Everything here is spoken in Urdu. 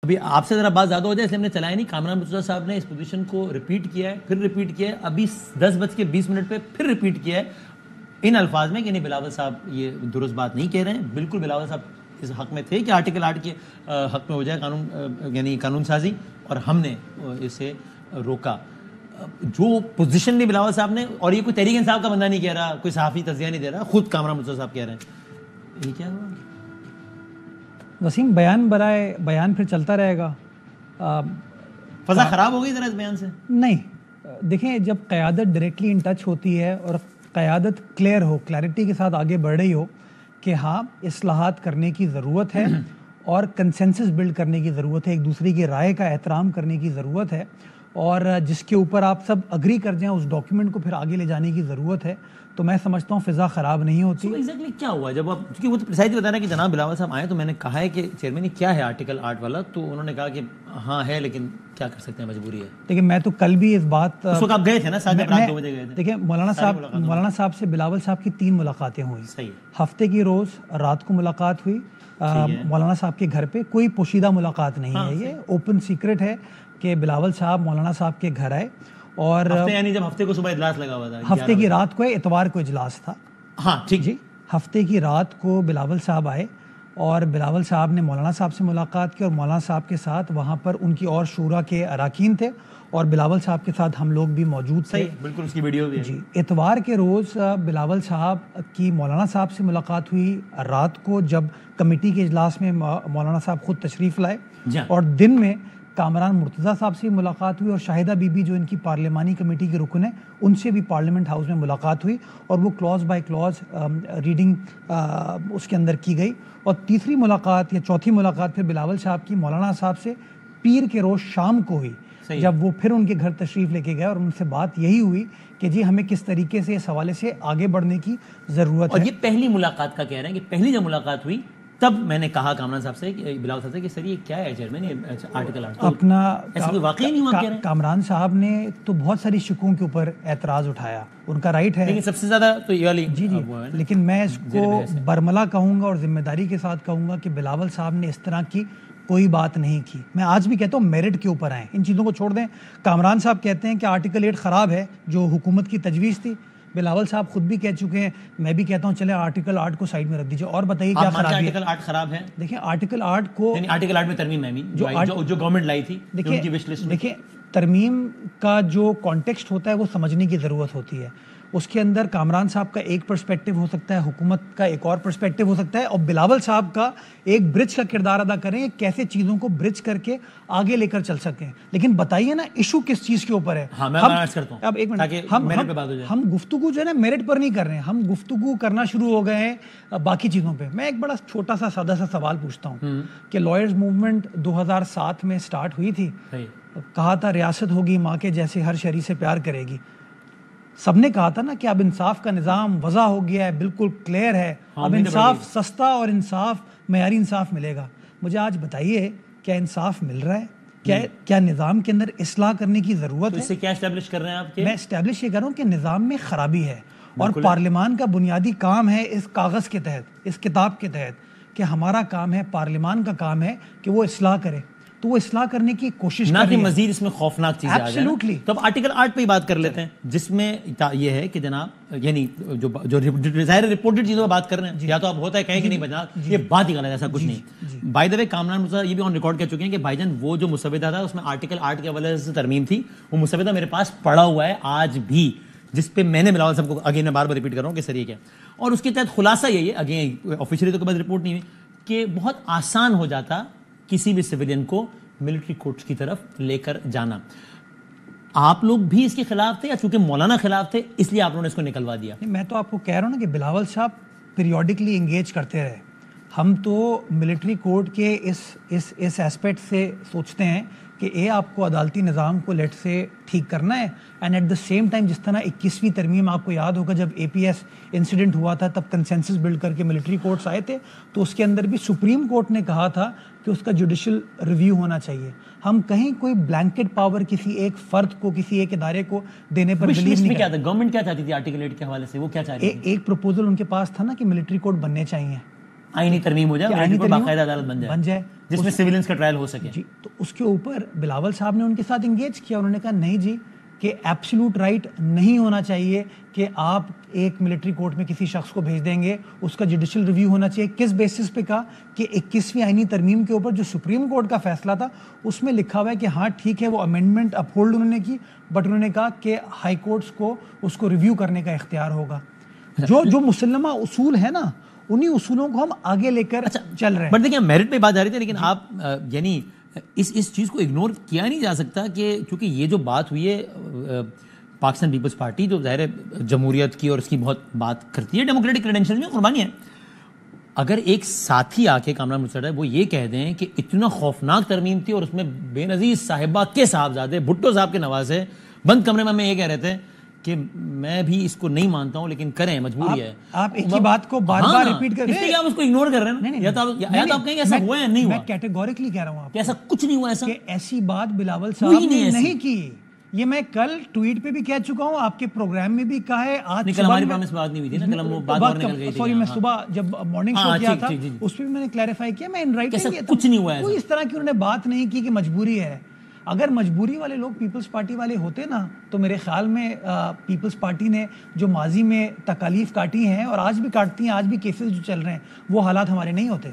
ابھی آپ سے ذرا بات زیادہ ہو جائے اس لیے ہم نے چلایا نہیں. کامران مرتضیٰ صاحب نے اس پوزیشن کو ریپیٹ کیا ہے, پھر ریپیٹ کیا ہے, ابھی 10:20 پہ پھر ریپیٹ کیا ہے ان الفاظ میں کہ نہیں بلاول صاحب یہ درست بات نہیں کہہ رہے ہیں. بالکل بلاول صاحب اس حق میں تھے کہ آرٹیکل 8 کے حق میں ہو جائے قانون, یعنی قانون سازی, اور ہم نے اسے روکا. جو پوزیشن لی بلاول صاحب نے, اور یہ کوئی تحریک انصاف کا بندہ نہیں کہہ رہا, کوئی صحافی تجزیہ نہیں دے رہا, خود کامران مرتضیٰ صاحب کہہ رہے ہیں. یہ کیا ہوا وسیم؟ بیان برائے بیان پھر چلتا رہے گا. فضا خراب ہو گئی ذرا اس بیان سے. نہیں, دیکھیں جب قیادت ڈائریکٹلی ان ٹچ ہوتی ہے اور قیادت کلیئر ہو, کلیئرٹی کے ساتھ آگے بڑھ رہی ہو کہ ہاں اصلاحات کرنے کی ضرورت ہے اور کنسنسس بلڈ کرنے کی ضرورت ہے, ایک دوسرے کی رائے کا احترام کرنے کی ضرورت ہے, اور جس کے اوپر آپ سب اگری کر جائیں اس ڈاکیومنٹ کو پھر آگے لے جانے کی ضرورت ہے, تو میں سمجھتا ہوں فضا خراب نہیں ہوتی. ایگزیکٹلی کیا ہوا جب آپ, کیونکہ وہ تو پریسائزلی بتا رہے ہیں کہ جناب بلاول صاحب آئے تو میں نے کہا ہے کہ چیئرمین یہ کیا ہے آرٹیکل 8 والا, تو انہوں نے کہا کہ ہاں ہے لیکن کیا کر سکتے ہیں, مجبوری ہے. دیکھیں میں تو کل بھی اس بات, اس وقت آپ گئے تھے نا, ساتھ میں رات 2 بجے گئے تھے. دیکھیں مولانا صاحب سے بلاول صاحب کی 3 ملاقاتیں ہوئیں. صحیح. ہفتے کی روز رات کو ملاقات ہوئی مولانا صاحب کے گھر پہ. کوئی پوشیدہ ملاقات نہیں ہے, یہ اوپن سیکرٹ ہے کہ بلاول صاحب مولانا صاحب کے گھر آئے, اور یعنی جب ہفتے کو صبح اجلاس لگا ہوا تھا, ہفتے کی رات کو اتوار کو اجلاس تھا. ہاں ٹھیک جی, ہفتے کی رات کو بلاول صاحب آئے اور بلاول صاحب نے مولانا صاحب سے ملاقات کی, اور مولانا صاحب کے ساتھ وہاں پر ان کی اور شورا کے اراکین تھے, اور بلاول صاحب کے ساتھ ہم لوگ بھی موجود تھے. صحیح, بالکل اس کی ویڈیو بھی ہے. جی, اتوار کے روز بلاول صاحب کی مولانا صاحب سے ملاقات ہوئی. رات کو جب کمیٹی کے اجلاس میں مولانا صاحب خود تشریف لائے, اور دن میں کامران مرتضیٰ صاحب سے ملاقات ہوئی, اور شاہدہ بی بی جو ان کی پارلیمانی کمیٹی کے رکن ہیں ان سے بھی پارلیمنٹ ہاؤس میں ملاقات ہوئی, اور وہ کلوز بائی کلوز ریڈنگ اس کے اندر کی گئی. اور تیسری ملاقات یا چوتھی ملاقات پھر بلاول صاحب کی مولانا صاحب سے پیر کے روز شام کو ہوئی, جب وہ پھر ان کے گھر تشریف لے کے گئے, اور ان سے بات یہی ہوئی کہ جی ہمیں کس طریقے سے اس حوالے سے آگے بڑھنے کی ضرورت ہے. اور یہ پہلی ملاقات کا کہہ رہے ہیں کہ پہلی جب ملاقات ہوئی تب میں نے کہا کامران صاحب سے, بلاول صاحب سے, کہ سر یہ کیا ہے چیئرمین, یہ آرٹیکل 8 اپنا ایسا کوئی واقعی نہیں ہوا کہہ رہے ہیں. کامران صاحب نے تو بہت ساری شکوں کے اوپر اعتراض اٹھایا, ان کا رائٹ ہے, لیکن سب سے زیادہ تو یہ والی جی, لیکن میں اس کو برملا کہوں گا اور ذمہ داری کے ساتھ کہوں گا کہ بلاول صاحب نے اس طرح کی کوئی بات نہیں کی. میں آج بھی کہتا ہوں میرٹ کے اوپر آئیں, ان چیزوں کو چھوڑ دیں. کامران صاحب کہتے ہیں کہ آرٹیکل 8 خراب ہے, جو حکومت کی تجویز تھی. بلاول صاحب خود بھی کہہ چکے ہیں, میں بھی کہتا ہوں چلے آرٹیکل 8 کو سائڈ میں رکھ دیجیے, اور بتائیے کیا خرابی ہے. آرٹیکل 8 خراب ہے. دیکھیں آرٹیکل 8 کو, یعنی آرٹیکل 8 میں ترمیم ہے جو گورنمنٹ لائی تھی, ان کی وش لسٹ میں. دیکھیں ترمیم کا جو کانٹیکسٹ ہوتا ہے وہ سمجھنے کی ضرورت ہوتی ہے. اس کے اندر کامران صاحب کا ایک پرسپیکٹو ہو سکتا ہے, حکومت کا ایک اور پرسپیکٹو ہو سکتا ہے, اور بلاول صاحب کا ایک برج کا کردار ادا کریں, کیسے چیزوں کو برج کر کے آگے لے کر چل سکیں. لیکن بتائیے نا ایشو کس چیز کے اوپر ہے. اب ایک منٹ, ہم گفتگو جو ہے نا میرٹ پر نہیں کر رہے ہیں, ہم گفتگو کرنا شروع ہو گئے ہیں باقی چیزوں پہ. میں ایک بڑا چھوٹا سا سادہ سا سوال پوچھتا ہوں کہ لائرز موومنٹ 2007 میں سٹارٹ ہوئی تھی, کہا تھا ریاست ہوگی ماں کے جیسے ہر شہری سے پیار کرے گی. سب نے کہا تھا نا کہ اب انصاف کا نظام وضع ہو گیا ہے, بالکل کلیئر ہے, اب انصاف سستا اور انصاف معیاری انصاف ملے گا. مجھے آج بتائیے کیا انصاف مل رہا ہے؟ کیا نظام کے اندر اصلاح کرنے کی ضرورت ہے؟ اس سے کیا اسٹیبلش کر رہے ہیں آپ؟ میں اسٹیبلش یہ کر رہا ہوں کہ نظام میں خرابی ہے, اور پارلیمان کا بنیادی کام ہے اس کاغذ کے تحت, اس کتاب کے تحت, کہ ہمارا کام ہے, پارلیمان کا کام ہے کہ وہ اصلاح کرے. تو وہ اصلاح کرنے کی کوشش نہ کہ مزید اس میں خوفناک چیزیں آ جائیں. تو اب آرٹیکل 8 پہ ہی بات کر لیتے ہیں, جس میں یہ ہے کہ جناب یعنی جو ظاہر رپورٹڈ چیزوں پہ بات کر رہے ہیں, یا تو اب ہوتا ہے کہیں کہ نہیں بجا, یہ بات ہی غلط ہے, ایسا کچھ نہیں. بائی دا وے کامران مرتضیٰ یہ بھی آن ریکارڈ کہہ چکے ہیں کہ بھائی جان وہ جو مسودہ تھا اس میں آرٹیکل 8 کے حوالے سے ترمیم تھی, وہ مسودہ میرے پاس پڑا ہوا ہے آج بھی, جس پہ میں نے بلاول صاحب کو اگین میں بار بار ریپیٹ کر رہا ہوں کہ سر یہ کیا. اور اس کے تحت خلاصہ یہی ہے, اگین آفیشلی تو کوئی بات رپورٹ نہیں ہوئی, کہ بہت آسان ہو جاتا کسی بھی سویلین کو ملٹری کورٹس کی طرف لے کر جانا. آپ لوگ بھی اس کے خلاف تھے, یا چونکہ مولانا خلاف تھے اس لیے آپ لوگوں نے اس کو نکلوا دیا؟ میں تو آپ کو کہہ رہا ہوں نا کہ بلاول صاحب پیریوڈکلی انگیج کرتے رہے. ہم تو ملٹری کورٹ کے اس ایسپیکٹ سے سوچتے ہیں کہ آپ کو عدالتی نظام کو لیٹ سے ٹھیک کرنا ہے, and at the same time جس طرح 21ویں ترمیم آپ کو یاد ہوگا جب اے پی ایس انسیڈنٹ ہوا تھا تب کنسنسس بلڈ کر کے ملٹری کورٹس آئے تھے, تو اس کے اندر بھی سپریم کورٹ نے کہا تھا کہ اس کا جوڈیشل ریویو ہونا چاہیے. ہم کہیں کوئی بلینکٹ پاور کسی ایک فرد کو, کسی ایک ادارے کو دینے پر بلیو نہیں کرتے. گورنمنٹ کیا چاہتی تھی آرٹیکل 8 کے حوالے سے, وہ کیا چاہ رہی تھی؟ ایک پروپوزل ان کے پاس تھا نا کہ ملٹری کورٹ بننے چاہیے, آئینی ترمیم ہو جائے، باقاعدہ عدالت بن جائے جس میں سویلنس کا ٹرائل ہو سکے. جی تو اس کے اوپر بلاول صاحب نے ان کے ساتھ انگیج کیا. انہوں نے کہا نہیں جی کہ ایبسولوٹ رائٹ نہیں ہونا چاہیے کہ آپ ایک ملٹری کورٹ میں کسی شخص کو بھیج دیں گے, اس کا جوڈیشل ریویو ہونا چاہیے. کس بیسس پہ کہا کہ 21ویں آئینی ترمیم کے اوپر جو سپریم کورٹ کا فیصلہ تھا اس میں لکھا ہوا ہے کہ ہاں ٹھیک ہے وہ امینڈمنٹ اپہولڈ انہوں نے کی, بٹ انہوں نے کہا کہ ہائی کورٹس کو اس کو ریویو کرنے کا اختیار ہوگا. جو مسلمہ اصول ہے نا انہی اصولوں کو ہم آگے لے کر چل رہے ہیں. بٹ دیکھیں میرٹ پہ بات جا رہی تھی, لیکن آپ یعنی اس چیز کو اگنور کیا نہیں جا سکتا کہ چونکہ یہ جو بات ہوئی ہے پاکستان پیپلز پارٹی جو ظاہر جمہوریت کی اور اس کی بہت بات کرتی ہے, ڈیموکریٹک کریڈینشیل میں قربانی ہے, اگر ایک ساتھی آ کے کامران مرتضیٰ ہے وہ یہ کہہ دیں کہ اتنا خوفناک ترمیم تھی اور اس میں بے نظیر صاحبہ کے صاحبزادے بھٹو صاحب کے نوازے بند کمرے میں یہ کہہ رہے تھے کہ میں بھی اس کو نہیں مانتا ہوں لیکن کریں مجبوری ہے. آپ ایک ہی بات کو بار بار ریپیٹ کر رہے ہیں, آپ اس کو اگنور کر رہے ہیں, یا تو آپ کہیں ایسا ہوا ہے نہیں ہوا. میں کیٹیگوریکلی کہہ رہا ہوں آپ کہ ایسا کچھ نہیں ہوا, ایسا کہ ایسی بات بلاول صاحب نے نہیں کی. یہ میں کل ٹویٹ پہ بھی کہہ چکا ہوں, آپ کے پروگرام میں بھی کہا ہے. آج کل ہماری پرومس بات نہیں ہوئی تھی نا, کل ہم وہ بات اور نکل گئی تھی. سوری میں صبح جب مارننگ شو کیا تھا اس پہ بھی میں نے کلیریفائی کیا, میں ان رائٹنگ کچھ نہیں ہوا ہے. کوئی اس طرح کی انہوں نے بات نہیں کی کہ مجبوری ہے. اگر مجبوری والے لوگ پیپلز پارٹی والے ہوتے نا تو میرے خیال میں پیپلز پارٹی نے جو ماضی میں تکالیف کاٹی ہیں اور آج بھی کاٹتی ہیں, آج بھی کیسز جو چل رہے ہیں وہ حالات ہمارے نہیں ہوتے.